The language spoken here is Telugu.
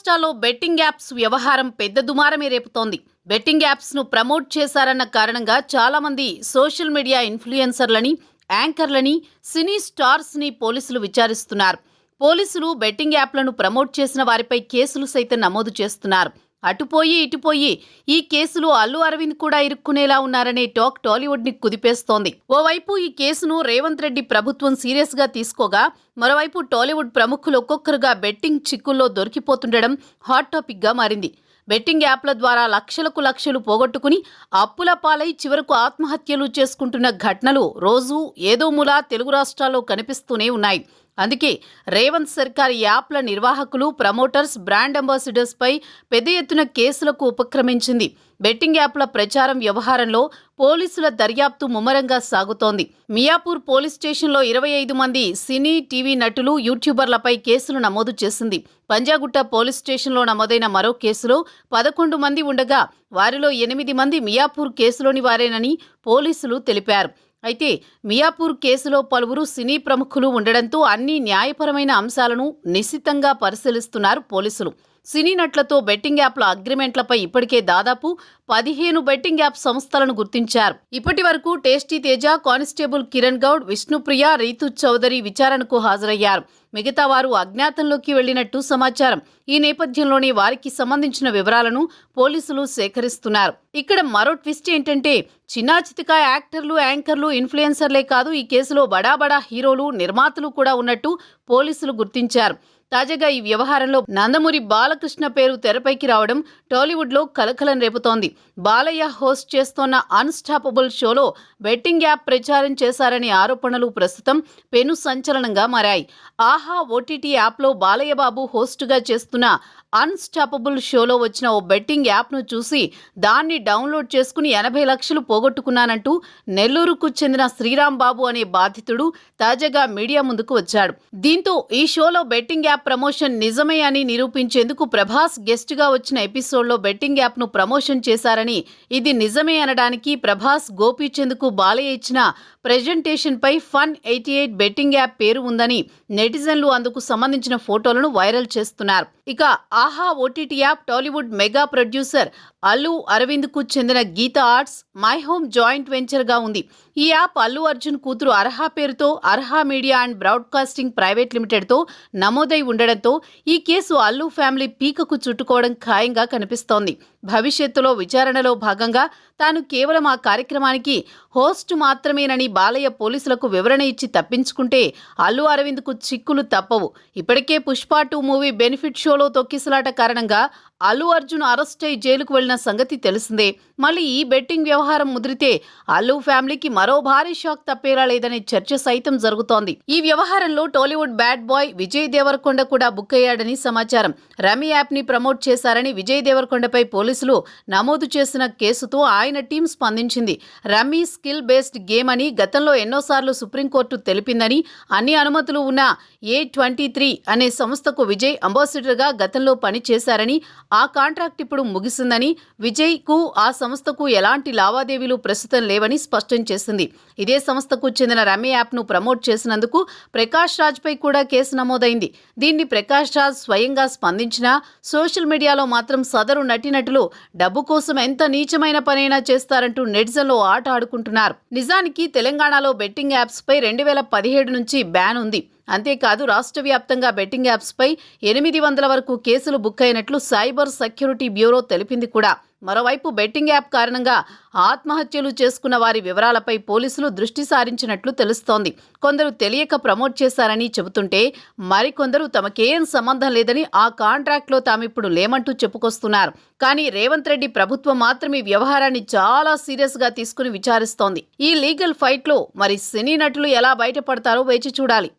రాష్ట్రాల్లో బెట్టింగ్ యాప్స్ వ్యవహారం పెద్ద దుమారమే రేపుతోంది. బెట్టింగ్ యాప్స్ ను ప్రమోట్ చేశారన్న కారణంగా చాలా మంది సోషల్ మీడియా ఇన్ఫ్లుయెన్సర్లని, యాంకర్లని, సినీ స్టార్స్ ని పోలీసులు విచారిస్తున్నారు. పోలీసులు బెట్టింగ్ యాప్లను ప్రమోట్ చేసిన వారిపై కేసులు సైతం నమోదు చేస్తున్నారు. అటుపోయి ఇటుపోయి ఈ కేసులు అల్లు అరవింద్ కూడా ఇరుక్కునేలా ఉన్నారనే టాక్ టాలీవుడ్ ని కుదిపేస్తోంది. ఓవైపు ఈ కేసును రేవంత్ రెడ్డి ప్రభుత్వం సీరియస్ గా తీసుకోగా, మరోవైపు టాలీవుడ్ ప్రముఖులు ఒక్కొక్కరుగా బెట్టింగ్ చిక్కుల్లో దొరికిపోతుండడం హాట్ టాపిక్ గా మారింది. బెట్టింగ్ యాప్ల ద్వారా లక్షలకు లక్షలు పోగొట్టుకుని అప్పుల పాలై చివరకు ఆత్మహత్యలు చేసుకుంటున్న ఘటనలు రోజూ ఏదో మూలా తెలుగు రాష్ట్రాల్లో కనిపిస్తూనే ఉన్నాయి. అందుకే రేవంత్ సర్కార్ యాప్ల నిర్వాహకులు, ప్రమోటర్స్, బ్రాండ్ అంబాసిడర్స్ పై పెద్ద ఎత్తున కేసులకు ఉపక్రమించింది. బెట్టింగ్ యాప్ల ప్రచారం వ్యవహారంలో పోలీసుల దర్యాప్తు ముమ్మరంగా సాగుతోంది. మియాపూర్ పోలీస్ స్టేషన్లో 25 మంది సినీ, టీవీ నటులు, యూట్యూబర్లపై కేసులు నమోదు చేసింది. పంజాగుట్ట పోలీస్ స్టేషన్లో నమోదైన మరో కేసులో 11 మంది ఉండగా, వారిలో 8 మంది మియాపూర్ కేసులోని వారేనని పోలీసులు తెలిపారు. అయితే మియాపూర్ కేసులో పలువురు సినీ ప్రముఖులు ఉండడంతో అన్ని న్యాయపరమైన అంశాలను నిశితంగా పరిశీలిస్తున్నారు పోలీసులు. సినీ నటులతో బెట్టింగ్ యాప్ల అగ్రిమెంట్లపై ఇప్పటికే దాదాపు 15 బెట్టింగ్ యాప్ సంస్థలను గుర్తించారు. ఇప్పటి వరకు టేస్టీ తేజ, కానిస్టేబుల్ కిరణ్ గౌడ్, విష్ణుప్రియ, రీతు చౌదరి విచారణకు హాజరయ్యారు. మిగతా వారు అజ్ఞాతంలోకి వెళ్లినట్టు సమాచారం. ఈ నేపథ్యంలోనే వారికి సంబంధించిన వివరాలను పోలీసులు సేకరిస్తున్నారు. ఇక్కడ మరో ట్విస్ట్ ఏంటంటే, చిన్నాచితిక యాక్టర్లు, యాంకర్లు, ఇన్ఫ్లుయెన్సర్లే కాదు, ఈ కేసులో బడా హీరోలు, నిర్మాతలు కూడా ఉన్నట్టు పోలీసులు గుర్తించారు. తాజాగా ఈ వ్యవహారంలో నందమూరి బాలకృష్ణ పేరు తెరపైకి రావడం టాలీవుడ్లో కలకలం రేపుతోంది. బాలయ్య హోస్ట్ చేస్తోన్న అన్స్టాపబుల్ షోలో బెట్టింగ్ యాప్ ప్రచారం చేశారనే ఆరోపణలు ప్రస్తుతం పెను సంచలనంగా మారాయి. ఆహా ఓటీటీ యాప్లో బాలయ్య బాబు హోస్టుగా చేస్తున్న అన్స్టాపబుల్ షోలో వచ్చిన ఓ బెట్టింగ్ యాప్ను చూసి దాన్ని డౌన్లోడ్ చేసుకుని 80 లక్షలు పోగొట్టుకున్నానంటూ నెల్లూరుకు చెందిన శ్రీరామ్ బాబు అనే బాధితుడు తాజాగా మీడియా ముందుకు వచ్చాడు. దీంతో ఈ షోలో బెట్టింగ్ యాప్ ప్రమోషన్ నిజమే అని నిరూపించేందుకు ప్రభాస్ గెస్ట్గా వచ్చిన ఎపిసోడ్లో బెట్టింగ్ యాప్ను ప్రమోషన్ చేశారని, ఇది నిజమే అనడానికి ప్రభాస్ గోపీచంద్కు బాలయ్య ఇచ్చిన ప్రెజెంటేషన్పై Fun88 బెట్టింగ్ యాప్ పేరు ఉందని నెటిజన్లు అందుకు సంబంధించిన ఫోటోలను వైరల్ చేస్తున్నారు. ఇక Aha OTT app Tollywood mega producer Allu అరవింద్కు చెందిన Geetha Arts, My Home joint వెంచర్గా ఉంది. ఈ యాప్ అల్లు అర్జున్ కూతురు అర్హా పేరుతో Arha media and broadcasting private లిమిటెడ్తో నమోదై ఉండడంతో ఈ కేసు అల్లు ఫ్యామిలీ పీకకు చుట్టుకోవడం ఖాయంగా కనిపిస్తోంది. భవిష్యత్తులో విచారణలో భాగంగా తాను కేవలం ఆ కార్యక్రమానికి హోస్ట్ మాత్రమేనని బాలయ్య పోలీసులకు వివరణ ఇచ్చి తప్పించుకుంటే అల్లు అరవింద్కు చిక్కులు తప్పవు. ఇప్పటికే పుష్ప 2 మూవీ బెనిఫిట్ షోలో తొక్కిసలాట కారణంగా అల్లు అర్జున్ అరెస్ట్ అయి జైలుకు వెళ్లిన సంగతి తెలిసిందే. మళ్ళీ ఈ బెట్టింగ్ వ్యవహారం ముదిరితే అల్లు ఫ్యామిలీకి మరో భారీ షాక్ తప్పేలా లేదనే చర్చ సైతం జరుగుతోంది. ఈ వ్యవహారంలో టాలీవుడ్ బ్యాడ్ బాయ్ విజయ్ దేవరకొండ కూడా బుక్ అయ్యాడని సమాచారం. రమీ యాప్ ని ప్రమోట్ చేశారని విజయ్ దేవరకొండపై పోలీసులు నమోదు చేసిన కేసుతో ఆయన టీం స్పందించింది. రమ్మీ స్కిల్ బేస్డ్ గేమ్ అని గతంలో ఎన్నోసార్లు సుప్రీంకోర్టు తెలిపిందని, అన్ని అనుమతులు ఉన్న A23 అనే సంస్థకు విజయ్ అంబాసిడర్గా గతంలో పనిచేశారని, ఆ కాంట్రాక్ట్ ఇప్పుడు ముగిసిందని, విజయ్ కు ఆ సంస్థకు ఎలాంటి లావాదేవీలు ప్రస్తుతం లేవని స్పష్టం చేసింది. ఇదే సంస్థకు చెందిన రమ్మీ యాప్ను ప్రమోట్ చేసినందుకు ప్రకాష్ రాజ్పై కూడా కేసు నమోదైంది. దీన్ని ప్రకాష్ రాజ్ స్వయంగా స్పందించినా సోషల్ మీడియాలో మాత్రం సదరు నటీనటులు డబ్బు కోసం ఎంత నీచమైన పనైనా చేస్తారంటూ నెటిజన్లో ఆట ఆడుకుంటున్నారు. నిజానికి తెలంగాణలో బెట్టింగ్ యాప్స్ పై 2017 నుంచి బ్యాన్ ఉంది. అంతేకాదు రాష్ట్ర వ్యాప్తంగా బెట్టింగ్ యాప్స్పై 800 వరకు కేసులు బుక్ అయినట్లు సైబర్ సెక్యూరిటీ బ్యూరో తెలిపింది కూడా. మరోవైపు బెట్టింగ్ యాప్ కారణంగా ఆత్మహత్యలు చేసుకున్న వారి వివరాలపై పోలీసులు దృష్టి సారించినట్లు తెలుస్తోంది. కొందరు తెలియక ప్రమోట్ చేశారని చెబుతుంటే, మరికొందరు తమకేం సంబంధం లేదని, ఆ కాంట్రాక్ట్లో తామిప్పుడు లేమంటూ చెప్పుకొస్తున్నారు. కానీ రేవంత్ రెడ్డి ప్రభుత్వం మాత్రం ఈ వ్యవహారాన్ని చాలా సీరియస్ గా తీసుకుని విచారిస్తోంది. ఈ లీగల్ ఫైట్లో మరి సినీ నటులు ఎలా బయటపడతారో వేచి చూడాలి.